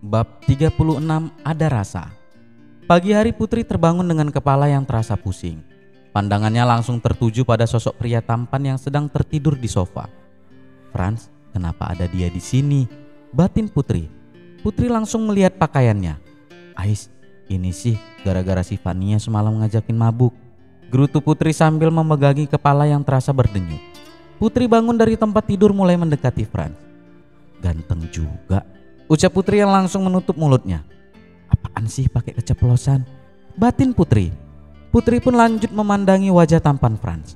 Bab 36 Ada Rasa. Pagi hari Putri terbangun dengan kepala yang terasa pusing. Pandangannya langsung tertuju pada sosok pria tampan yang sedang tertidur di sofa. Frans, kenapa ada dia di sini? Batin Putri. Putri langsung melihat pakaiannya. Ais, ini sih gara-gara si Fania semalam ngajakin mabuk. Gerutu Putri sambil memegangi kepala yang terasa berdenyut. Putri bangun dari tempat tidur mulai mendekati Frans. Ganteng juga, ucap Putri yang langsung menutup mulutnya. Apaan sih pakai keceplosan? Batin Putri. Putri pun lanjut memandangi wajah tampan Frans.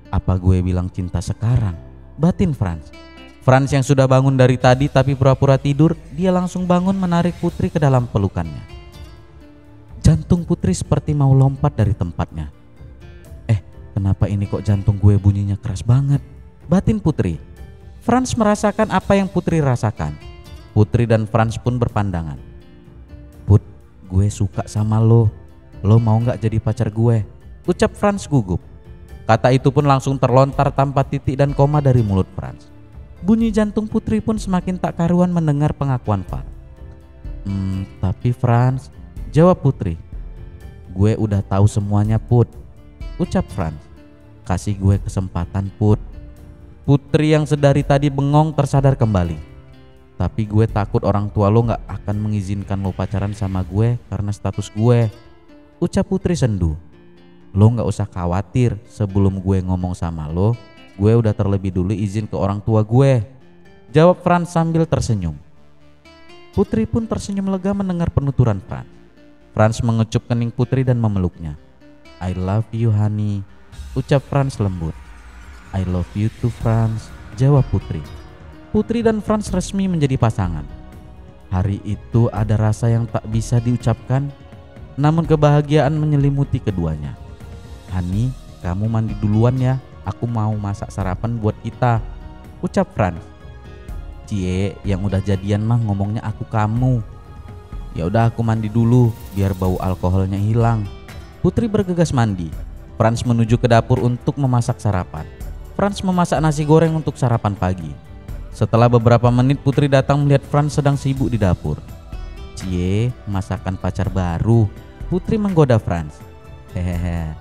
Apa gue bilang cinta sekarang? Batin Frans. Frans yang sudah bangun dari tadi tapi pura-pura tidur, dia langsung bangun menarik Putri ke dalam pelukannya. Jantung Putri seperti mau lompat dari tempatnya. Kenapa ini kok jantung gue bunyinya keras banget? Batin Putri. Frans merasakan apa yang Putri rasakan. Putri dan Frans pun berpandangan. Put, gue suka sama lo. Lo mau gak jadi pacar gue? Ucap Frans gugup. Kata itu pun langsung terlontar tanpa titik dan koma dari mulut Frans. Bunyi jantung Putri pun semakin tak karuan mendengar pengakuan Far. Tapi Frans, jawab Putri. Gue udah tahu semuanya Put, ucap Frans. Kasih gue kesempatan Put. Putri yang sedari tadi bengong tersadar kembali. Tapi gue takut orang tua lo gak akan mengizinkan lo pacaran sama gue karena status gue, ucap Putri sendu. Lo gak usah khawatir, sebelum gue ngomong sama lo, gue udah terlebih dulu izin ke orang tua gue, jawab Frans sambil tersenyum. Putri pun tersenyum lega mendengar penuturan Frans. Frans mengecup kening Putri dan memeluknya. I love you honey, ucap Frans lembut. I love you too Frans, jawab Putri. Putri dan Frans resmi menjadi pasangan. Hari itu ada rasa yang tak bisa diucapkan, namun kebahagiaan menyelimuti keduanya. Hani, kamu mandi duluan ya, aku mau masak sarapan buat kita, ucap Frans. Cie, yang udah jadian mah ngomongnya aku kamu. Ya udah aku mandi dulu biar bau alkoholnya hilang. Putri bergegas mandi. Frans menuju ke dapur untuk memasak sarapan. Frans memasak nasi goreng untuk sarapan pagi. Setelah beberapa menit Putri datang melihat Frans sedang sibuk di dapur. Cie, masakan pacar baru, Putri menggoda Frans. Hehehe,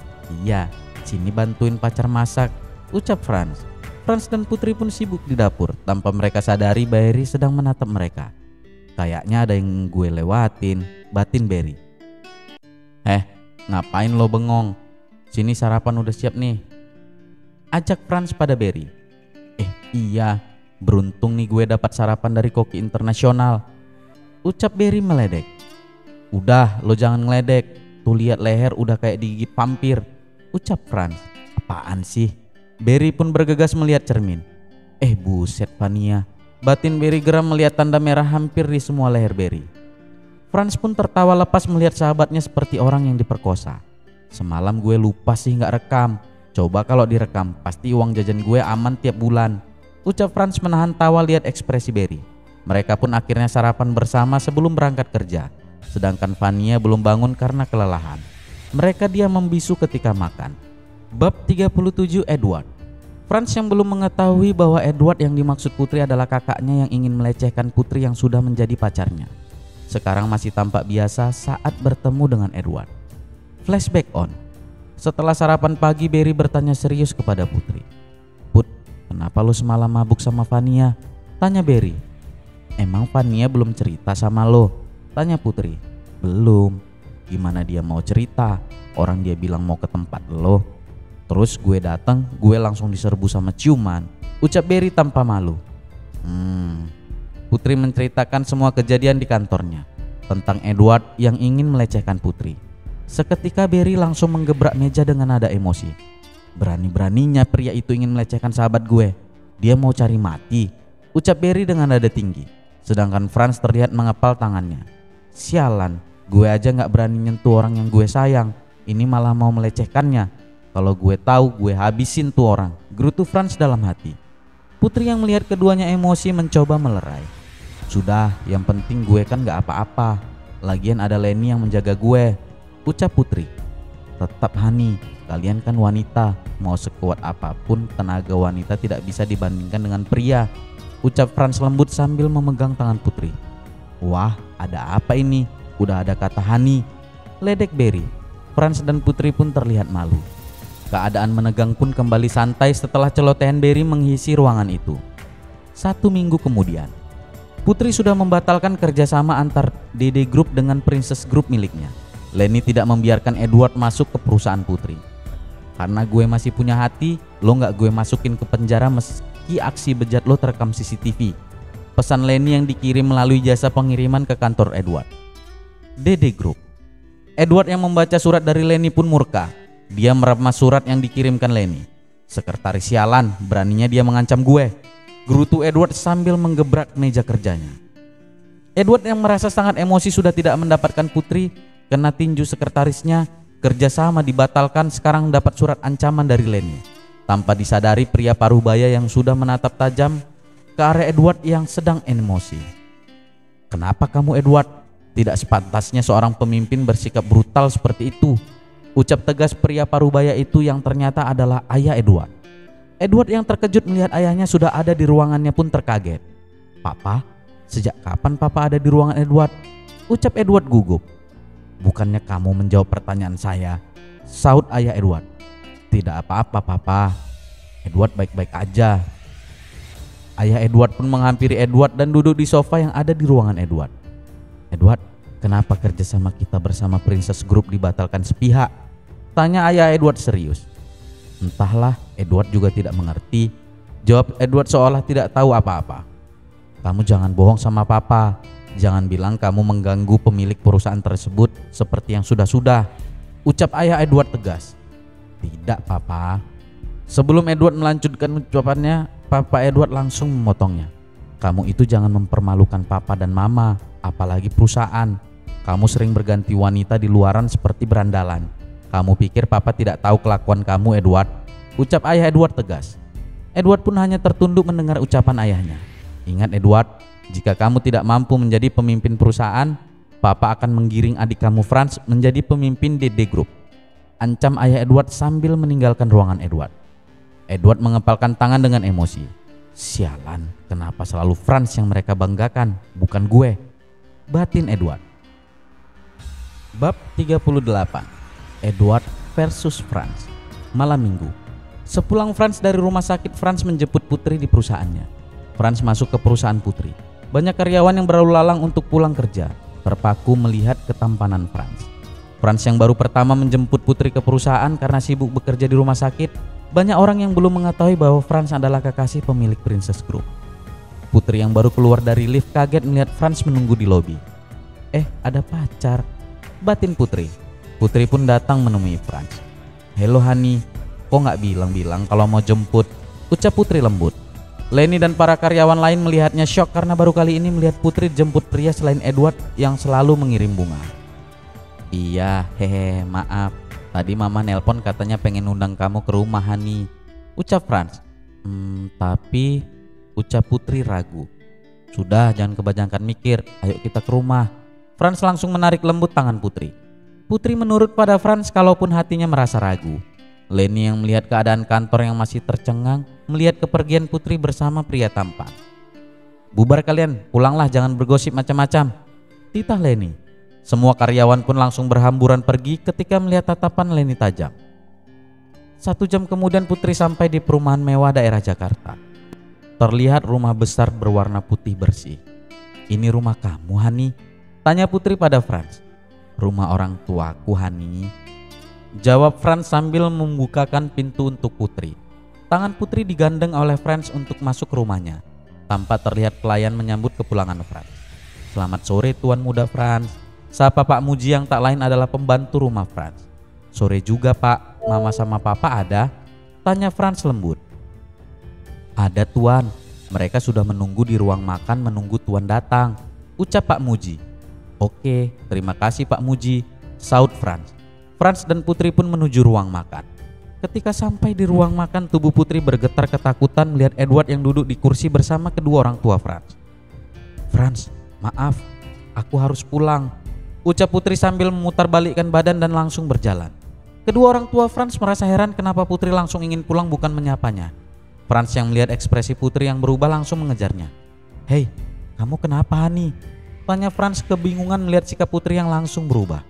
iya, sini bantuin pacar masak, ucap Frans. Frans dan Putri pun sibuk di dapur tanpa mereka sadari Berry sedang menatap mereka. Kayaknya ada yang gue lewatin, batin Berry. Ngapain lo bengong? Sini sarapan udah siap nih, ajak Frans pada Berry. Iya, beruntung nih gue dapat sarapan dari koki internasional, ucap Berry meledek. Udah, lo jangan ngeledek, tuh lihat leher udah kayak digigit vampir, ucap Frans. Apaan sih? Berry pun bergegas melihat cermin. Buset Fania, batin Berry geram melihat tanda merah hampir di semua leher Berry. Frans pun tertawa lepas melihat sahabatnya seperti orang yang diperkosa. Semalam gue lupa sih gak rekam. Coba kalau direkam, pasti uang jajan gue aman tiap bulan, ucap Frans menahan tawa lihat ekspresi Berry. Mereka pun akhirnya sarapan bersama sebelum berangkat kerja. Sedangkan Fania belum bangun karena kelelahan. Mereka diam membisu ketika makan. Bab 37 Edward. Frans yang belum mengetahui bahwa Edward yang dimaksud Putri adalah kakaknya yang ingin melecehkan Putri yang sudah menjadi pacarnya. Sekarang masih tampak biasa saat bertemu dengan Edward. Flashback on. Setelah sarapan pagi, Berry bertanya serius kepada Putri. Put, kenapa lo semalam mabuk sama Fania? Tanya Berry. Emang Fania belum cerita sama lo? Tanya Putri. Belum. Gimana dia mau cerita? Orang dia bilang mau ke tempat lo. Terus gue datang, gue langsung diserbu sama ciuman, ucap Berry tanpa malu. Putri menceritakan semua kejadian di kantornya tentang Edward yang ingin melecehkan Putri. Seketika Berry langsung menggebrak meja dengan nada emosi. Berani-beraninya pria itu ingin melecehkan sahabat gue. Dia mau cari mati, ucap Berry dengan nada tinggi. Sedangkan Frans terlihat mengepal tangannya. Sialan, gue aja gak berani nyentuh orang yang gue sayang. Ini malah mau melecehkannya. Kalau gue tahu gue habisin tuh orang, gerutu Frans dalam hati. Putri yang melihat keduanya emosi mencoba melerai. Sudah, yang penting gue kan gak apa-apa. Lagian ada Leni yang menjaga gue, ucap Putri. Tetap Hani, kalian kan wanita. Mau sekuat apapun, tenaga wanita tidak bisa dibandingkan dengan pria, ucap Frans lembut sambil memegang tangan Putri. Wah, Ada apa ini? Udah ada kata Hani. Ledek Barry. Franz dan Putri pun terlihat malu. Keadaan menegang pun kembali santai setelah celotehan Barry mengisi ruangan itu. 1 minggu kemudian, Putri sudah membatalkan kerjasama antar DD Group dengan Princess Group miliknya. Lenny tidak membiarkan Edward masuk ke perusahaan Putri. Karena gue masih punya hati, lo gak gue masukin ke penjara meski aksi bejat lo terekam CCTV. Pesan Lenny yang dikirim melalui jasa pengiriman ke kantor Edward. DD Group. Edward yang membaca surat dari Lenny pun murka. Dia meremas surat yang dikirimkan Lenny. Sekretaris sialan, beraninya dia mengancam gue, gerutu Edward sambil menggebrak meja kerjanya. Edward yang merasa sangat emosi sudah tidak mendapatkan Putri, kena tinju sekretarisnya, kerjasama dibatalkan, sekarang dapat surat ancaman dari Lenny. Tanpa disadari, pria parubaya yang sudah menatap tajam ke arah Edward yang sedang emosi. Kenapa kamu, Edward? Tidak sepantasnya seorang pemimpin bersikap brutal seperti itu, ucap tegas pria parubaya itu yang ternyata adalah ayah Edward. Edward yang terkejut melihat ayahnya sudah ada di ruangannya pun terkaget. Papa? Sejak kapan Papa ada di ruangan Edward? Ucap Edward gugup. Bukannya kamu menjawab pertanyaan saya, saut ayah Edward. Tidak apa-apa Papa, Edward baik-baik aja. Ayah Edward pun menghampiri Edward dan duduk di sofa yang ada di ruangan Edward. Edward, kenapa kerjasama kita bersama Princess Group dibatalkan sepihak? Tanya ayah Edward serius. Entahlah, Edward juga tidak mengerti. Jawab Edward seolah tidak tahu apa-apa. Kamu jangan bohong sama Papa. Jangan bilang kamu mengganggu pemilik perusahaan tersebut seperti yang sudah-sudah, ucap ayah Edward tegas. Tidak Papa. Sebelum Edward melanjutkan ucapannya, Papa Edward langsung memotongnya. Kamu itu jangan mempermalukan Papa dan Mama, apalagi perusahaan. Kamu sering berganti wanita di luaran seperti berandalan. Kamu pikir Papa tidak tahu kelakuan kamu, Edward? Ucap ayah Edward tegas. Edward pun hanya tertunduk mendengar ucapan ayahnya. Ingat Edward, jika kamu tidak mampu menjadi pemimpin perusahaan, Papa akan menggiring adik kamu Franz menjadi pemimpin DD Group, ancam ayah Edward sambil meninggalkan ruangan Edward. Edward mengepalkan tangan dengan emosi. Sialan, kenapa selalu Franz yang mereka banggakan, bukan gue? Batin Edward. Bab 38. Edward versus Franz. Malam minggu. Sepulang Franz dari rumah sakit, Franz menjemput Putri di perusahaannya. Franz masuk ke perusahaan Putri. Banyak karyawan yang berlalu lalang untuk pulang kerja, terpaku melihat ketampanan Franz. Franz yang baru pertama menjemput Putri ke perusahaan karena sibuk bekerja di rumah sakit. Banyak orang yang belum mengetahui bahwa Franz adalah kekasih pemilik Princess Group. Putri yang baru keluar dari lift kaget melihat Franz menunggu di lobi. Ada pacar, batin Putri. Putri pun datang menemui Franz. Halo Hani, kok nggak bilang-bilang kalau mau jemput, ucap Putri lembut. Lenny dan para karyawan lain melihatnya syok karena baru kali ini melihat Putri jemput pria selain Edward yang selalu mengirim bunga. Iya, maaf. Tadi Mama nelpon katanya pengen undang kamu ke rumah Hani, ucap Franz. Tapi, ucap Putri ragu. Sudah, jangan kebanyakan mikir, ayo kita ke rumah. Franz langsung menarik lembut tangan Putri. Putri menurut pada Franz kalaupun hatinya merasa ragu. Lenny yang melihat keadaan kantor yang masih tercengang, melihat kepergian Putri bersama pria tampan. Bubar kalian, pulanglah, jangan bergosip macam-macam, titah Lenny. Semua karyawan pun langsung berhamburan pergi ketika melihat tatapan Lenny tajam. 1 jam kemudian Putri sampai di perumahan mewah daerah Jakarta. Terlihat rumah besar berwarna putih bersih. Ini rumah kamu Hani? Tanya Putri pada Franz. Rumah orang tuaku Hani, jawab Franz sambil membukakan pintu untuk Putri. Tangan Putri digandeng oleh Franz untuk masuk ke rumahnya. Tanpa terlihat pelayan menyambut kepulangan Franz. Selamat sore Tuan Muda Franz, sapa Pak Muji yang tak lain adalah pembantu rumah Franz. Sore juga Pak, Mama sama Papa ada? Tanya Franz lembut. Ada Tuan, mereka sudah menunggu di ruang makan menunggu Tuan datang, ucap Pak Muji. Oke, terima kasih Pak Muji, saut Franz. Franz dan Putri pun menuju ruang makan. Ketika sampai di ruang makan, tubuh Putri bergetar ketakutan melihat Edward yang duduk di kursi bersama kedua orang tua Franz. Franz, maaf, aku harus pulang, ucap Putri sambil memutarbalikkan badan dan langsung berjalan. Kedua orang tua Franz merasa heran kenapa Putri langsung ingin pulang bukan menyapanya. Franz yang melihat ekspresi Putri yang berubah langsung mengejarnya. Hei, kamu kenapa Hani? Tanya Franz kebingungan melihat sikap Putri yang langsung berubah.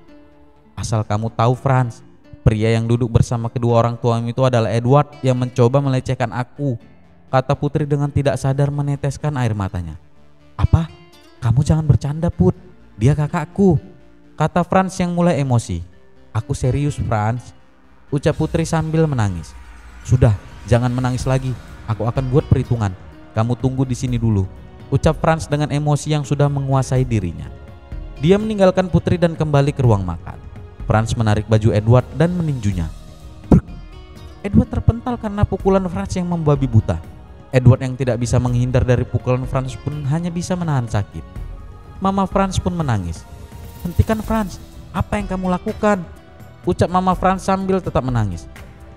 Asal kamu tahu Franz, pria yang duduk bersama kedua orang tuamu itu adalah Edward yang mencoba melecehkan aku, kata Putri dengan tidak sadar meneteskan air matanya. Apa? Kamu jangan bercanda Put, dia kakakku, kata Franz yang mulai emosi. Aku serius Franz, ucap Putri sambil menangis. Sudah, jangan menangis lagi, aku akan buat perhitungan. Kamu tunggu di sini dulu, ucap Franz dengan emosi yang sudah menguasai dirinya. Dia meninggalkan Putri dan kembali ke ruang makan. Franz menarik baju Edward dan meninjunya. Bruk. Edward terpental karena pukulan Franz yang membabi buta. Edward yang tidak bisa menghindar dari pukulan Franz pun hanya bisa menahan sakit. Mama Franz pun menangis. Hentikan Franz, apa yang kamu lakukan? Ucap Mama Franz sambil tetap menangis.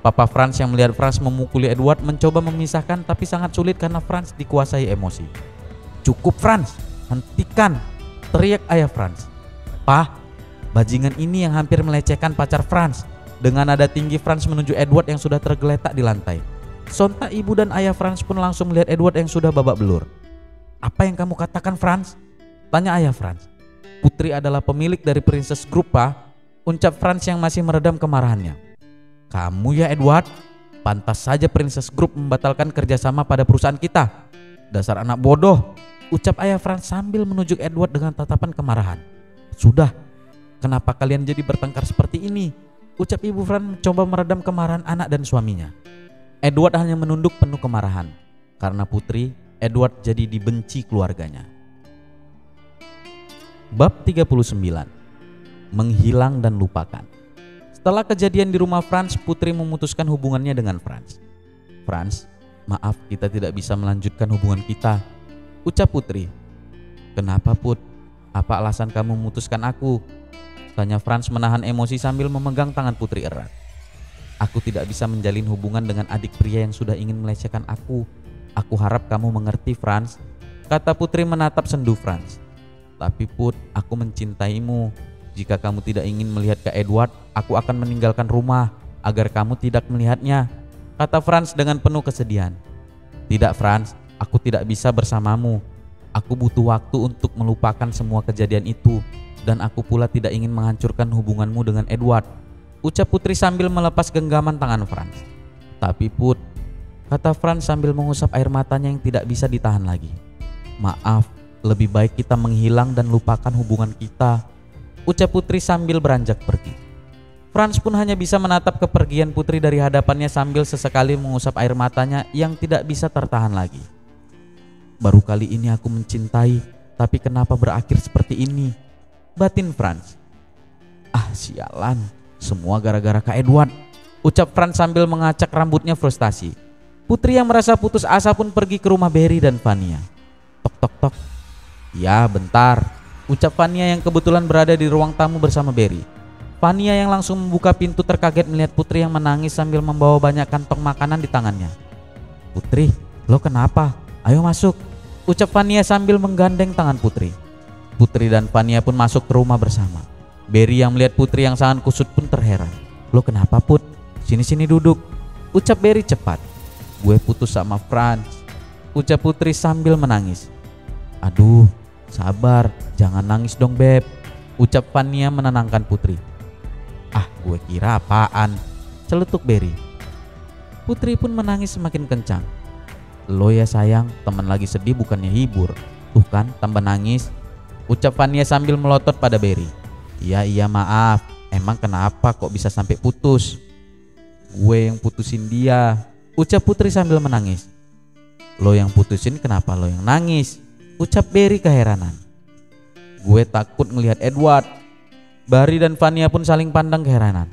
Papa Franz yang melihat Franz memukuli Edward mencoba memisahkan tapi sangat sulit karena Franz dikuasai emosi. Cukup Franz, hentikan, teriak ayah Franz. Pah, bajingan ini yang hampir melecehkan pacar Franz. Dengan nada tinggi Franz menunjuk Edward yang sudah tergeletak di lantai. Sontak ibu dan ayah Franz pun langsung melihat Edward yang sudah babak belur. Apa yang kamu katakan Franz? Tanya ayah Franz. Putri adalah pemilik dari Princess Group Pak, ucap Franz yang masih meredam kemarahannya. Kamu ya Edward, pantas saja Princess Group membatalkan kerjasama pada perusahaan kita. Dasar anak bodoh, ucap ayah Franz sambil menunjuk Edward dengan tatapan kemarahan. Sudah, kenapa kalian jadi bertengkar seperti ini? Ucap ibu Franz mencoba meredam kemarahan anak dan suaminya. Edward hanya menunduk penuh kemarahan. Karena Putri, Edward jadi dibenci keluarganya. Bab 39. Menghilang dan lupakan. Setelah kejadian di rumah Franz, Putri memutuskan hubungannya dengan Franz. Franz, maaf kita tidak bisa melanjutkan hubungan kita, ucap Putri. Kenapa Put? Apa alasan kamu memutuskan aku? Tanya Franz menahan emosi sambil memegang tangan Putri erat. Aku tidak bisa menjalin hubungan dengan adik pria yang sudah ingin melecehkan aku. Aku harap kamu mengerti Franz, kata Putri menatap sendu Franz. Tapi Put, aku mencintaimu. Jika kamu tidak ingin melihat ke Edward, aku akan meninggalkan rumah agar kamu tidak melihatnya, kata Franz dengan penuh kesedihan. Tidak Franz, aku tidak bisa bersamamu. Aku butuh waktu untuk melupakan semua kejadian itu. Dan aku pula tidak ingin menghancurkan hubunganmu dengan Edward, ucap Putri sambil melepas genggaman tangan Franz. Tapi Put, kata Franz sambil mengusap air matanya yang tidak bisa ditahan lagi. Maaf, lebih baik kita menghilang dan lupakan hubungan kita, ucap Putri sambil beranjak pergi. Franz pun hanya bisa menatap kepergian Putri dari hadapannya sambil sesekali mengusap air matanya yang tidak bisa tertahan lagi. Baru kali ini aku mencintai, tapi kenapa berakhir seperti ini? Batin Franz. Ah sialan, semua gara-gara Kak Edward, ucap Franz sambil mengacak rambutnya frustasi. Putri yang merasa putus asa pun pergi ke rumah Berry dan Vania. Tok tok tok. Ya bentar, ucap Vania yang kebetulan berada di ruang tamu bersama Berry. Vania yang langsung membuka pintu terkaget melihat Putri yang menangis sambil membawa banyak kantong makanan di tangannya. Putri, lo kenapa? Ayo masuk, ucap Vania sambil menggandeng tangan Putri. Putri dan Vania pun masuk ke rumah bersama. Berry yang melihat Putri yang sangat kusut pun terheran. Lo kenapa Put? Sini-sini duduk, ucap Berry cepat. Gue putus sama Franz, ucap Putri sambil menangis. Aduh, sabar, jangan nangis dong Beb, ucap Vania menenangkan Putri. Ah, gue kira apaan, celetuk Berry. Putri pun menangis semakin kencang. Lo ya sayang, teman lagi sedih bukannya hibur. Tuh kan, tambah nangis, ucap Vania sambil melotot pada Berry. Iya maaf, emang kenapa kok bisa sampai putus? Gue yang putusin dia, ucap Putri sambil menangis. Lo yang putusin kenapa lo yang nangis? Ucap Berry keheranan. Gue takut ngelihat Edward. Berry dan Vania pun saling pandang keheranan.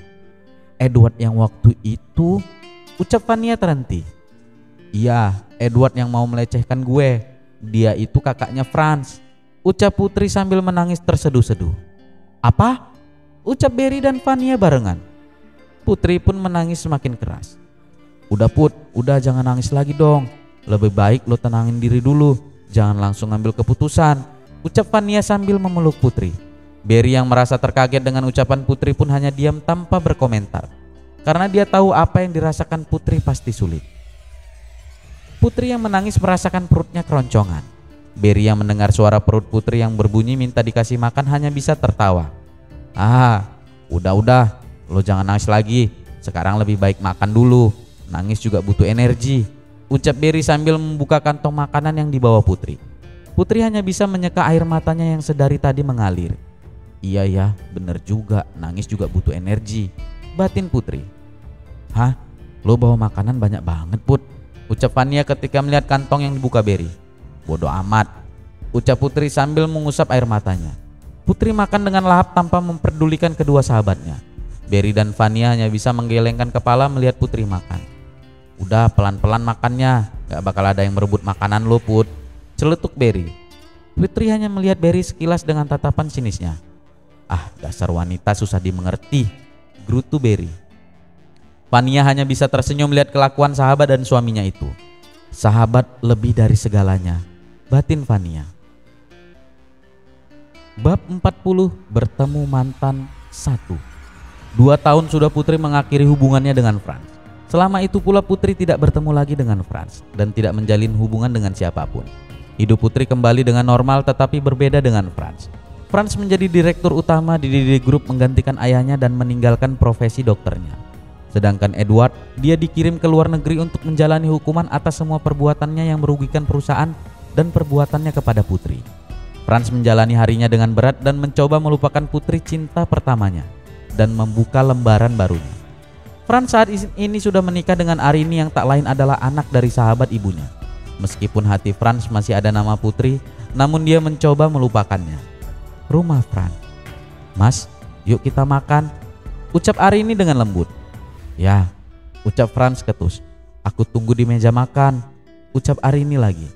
Edward yang waktu itu, ucap Vania terhenti. Iya, Edward yang mau melecehkan gue. Dia itu kakaknya Franz, ucap Putri sambil menangis terseduh-seduh. Apa? Ucap Berry dan Vania barengan. Putri pun menangis semakin keras. Udah Put, udah jangan nangis lagi dong. Lebih baik lo tenangin diri dulu. Jangan langsung ambil keputusan, ucap Vania sambil memeluk Putri. Berry yang merasa terkaget dengan ucapan Putri pun hanya diam tanpa berkomentar. Karena dia tahu apa yang dirasakan Putri pasti sulit. Putri yang menangis merasakan perutnya keroncongan. Berry yang mendengar suara perut Putri yang berbunyi minta dikasih makan hanya bisa tertawa. Udah, lo jangan nangis lagi. Sekarang lebih baik makan dulu. Nangis juga butuh energi, ucap Berry sambil membuka kantong makanan yang dibawa Putri. Putri hanya bisa menyeka air matanya yang sedari tadi mengalir. Iya ya, bener juga, nangis juga butuh energi, batin Putri. Hah? Lo bawa makanan banyak banget, Put, ucap Fania ketika melihat kantong yang dibuka Berry. Bodoh amat, ucap Putri sambil mengusap air matanya. Putri makan dengan lahap tanpa memperdulikan kedua sahabatnya. Berry dan Fania hanya bisa menggelengkan kepala melihat Putri makan. Udah pelan-pelan makannya, gak bakal ada yang merebut makanan lo, Put, celetuk Berry. Putri hanya melihat Berry sekilas dengan tatapan sinisnya. Dasar wanita susah dimengerti, gerutu Berry. Fania hanya bisa tersenyum melihat kelakuan sahabat dan suaminya itu. Sahabat lebih dari segalanya, batin Fania. Bab 40, bertemu mantan 1. 2 tahun sudah Putri mengakhiri hubungannya dengan Frans. Selama itu pula Putri tidak bertemu lagi dengan Frans dan tidak menjalin hubungan dengan siapapun. Hidup Putri kembali dengan normal tetapi berbeda dengan Frans. Frans menjadi direktur utama di DD Group menggantikan ayahnya dan meninggalkan profesi dokternya. Sedangkan Edward, dia dikirim ke luar negeri untuk menjalani hukuman atas semua perbuatannya yang merugikan perusahaan dan perbuatannya kepada Putri. Frans menjalani harinya dengan berat dan mencoba melupakan Putri cinta pertamanya dan membuka lembaran barunya. Frans saat ini sudah menikah dengan Arini yang tak lain adalah anak dari sahabat ibunya. Meskipun hati Frans masih ada nama Putri, namun dia mencoba melupakannya. Rumah Frans. Mas, yuk kita makan, ucap Arini dengan lembut. Ya, ucap Frans ketus. Aku tunggu di meja makan, ucap Arini lagi.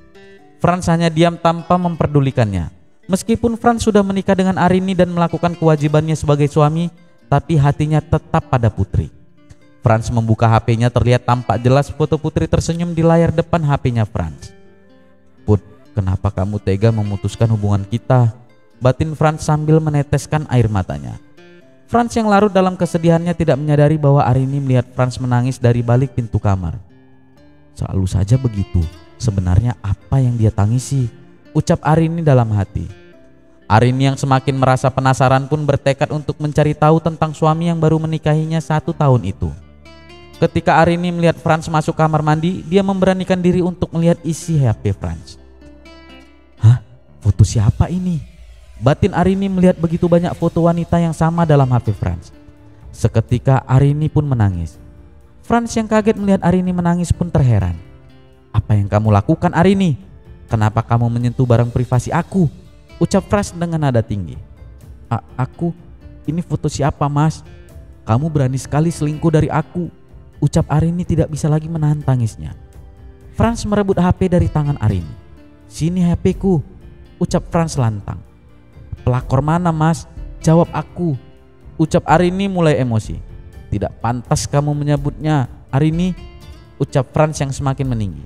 Frans hanya diam tanpa memperdulikannya. Meskipun Frans sudah menikah dengan Arini dan melakukan kewajibannya sebagai suami, tapi hatinya tetap pada Putri. Frans membuka HP-nya, terlihat tampak jelas foto Putri tersenyum di layar depan HP-nya Frans. Put, kenapa kamu tega memutuskan hubungan kita? Batin Frans sambil meneteskan air matanya. Frans yang larut dalam kesedihannya tidak menyadari bahwa Arini melihat Frans menangis dari balik pintu kamar. Selalu saja begitu, sebenarnya apa yang dia tangisi? Ucap Arini dalam hati. Arini yang semakin merasa penasaran pun bertekad untuk mencari tahu tentang suami yang baru menikahinya 1 tahun itu. Ketika Arini melihat Frans masuk kamar mandi, dia memberanikan diri untuk melihat isi HP Frans. Hah? Foto siapa ini? Batin Arini melihat begitu banyak foto wanita yang sama dalam HP Frans. Seketika Arini pun menangis. Frans yang kaget melihat Arini menangis pun terheran. Apa yang kamu lakukan, Arini? Kenapa kamu menyentuh barang privasi aku? Ucap Frans dengan nada tinggi. Aku? Ini foto siapa, Mas? Kamu berani sekali selingkuh dari aku, ucap Arini tidak bisa lagi menahan tangisnya. Frans merebut HP dari tangan Arini. Sini HP-ku, ucap Frans lantang. Pelakor mana, Mas? Jawab aku, ucap Arini mulai emosi. Tidak pantas kamu menyebutnya Arini, ucap Frans yang semakin meninggi.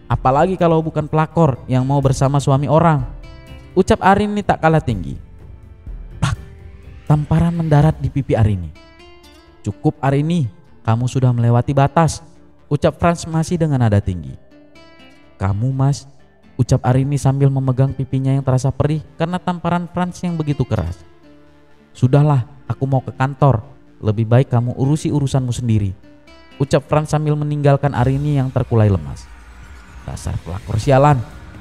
Apalagi kalau bukan pelakor yang mau bersama suami orang, ucap Arini tak kalah tinggi. Plak, tamparan mendarat di pipi Arini. Cukup Arini, kamu sudah melewati batas, ucap Frans masih dengan nada tinggi. Kamu, Mas, ucap Arini sambil memegang pipinya yang terasa perih karena tamparan Frans yang begitu keras. Sudahlah, aku mau ke kantor, lebih baik kamu urusi urusanmu sendiri, ucap Frans sambil meninggalkan Arini yang terkulai lemas. Dasar pelakor sialan,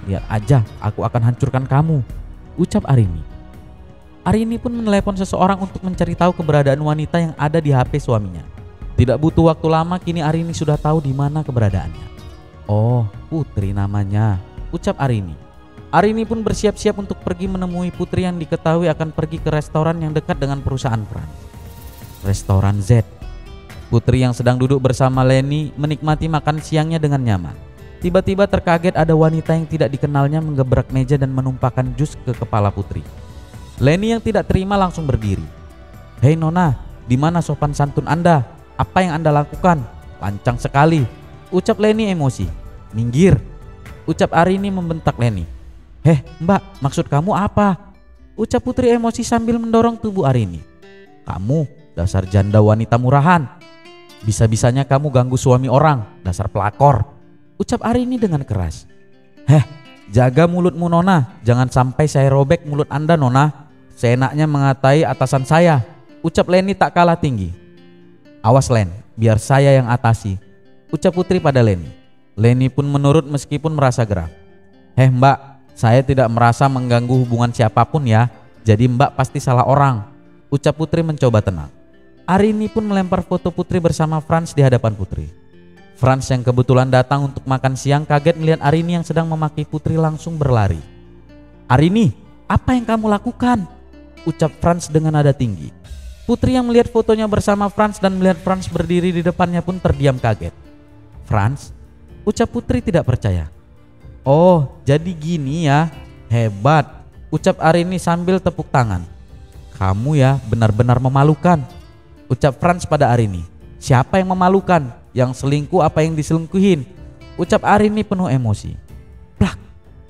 lihat aja aku akan hancurkan kamu, ucap Arini. Arini pun menelepon seseorang untuk mencari tahu keberadaan wanita yang ada di HP suaminya. Tidak butuh waktu lama, kini Arini sudah tahu di mana keberadaannya. Oh, Putri namanya, ucap Arini. Arini pun bersiap-siap untuk pergi menemui Putri yang diketahui akan pergi ke restoran yang dekat dengan perusahaan Frans. Restoran Z. Putri yang sedang duduk bersama Leni menikmati makan siangnya dengan nyaman. Tiba-tiba terkaget ada wanita yang tidak dikenalnya menggebrak meja dan menumpahkan jus ke kepala Putri. Leni yang tidak terima langsung berdiri. Hei Nona, di mana sopan santun Anda? Apa yang Anda lakukan? Lancang sekali, ucap Leni emosi. Minggir, ucap Arini membentak Leni. Heh Mbak, maksud kamu apa? Ucap Putri emosi sambil mendorong tubuh Arini. Kamu dasar janda wanita murahan. Bisa-bisanya kamu ganggu suami orang, dasar pelakor, ucap Arini dengan keras. Heh, Jaga mulutmu Nona, jangan sampai saya robek mulut Anda Nona. Seenaknya mengatai atasan saya, ucap Leni tak kalah tinggi. Awas Len, biar saya yang atasi, ucap Putri pada Leni. Leni pun menurut meskipun merasa gerah. Mbak, saya tidak merasa mengganggu hubungan siapapun ya, jadi Mbak pasti salah orang, ucap Putri mencoba tenang. Arini pun melempar foto Putri bersama Frans di hadapan Putri. Frans yang kebetulan datang untuk makan siang kaget melihat Arini yang sedang memaki Putri langsung berlari. Arini, apa yang kamu lakukan? Ucap Frans dengan nada tinggi. Putri yang melihat fotonya bersama Frans dan melihat Frans berdiri di depannya pun terdiam kaget. Frans, ucap Putri tidak percaya. Oh, jadi gini ya, hebat, ucap Arini sambil tepuk tangan. Kamu ya benar-benar memalukan, ucap Frans pada Arini. Siapa yang memalukan? Yang selingkuh apa yang diselingkuhin? Ucap Arini penuh emosi. Plak,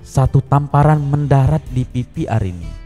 satu tamparan mendarat di pipi Arini.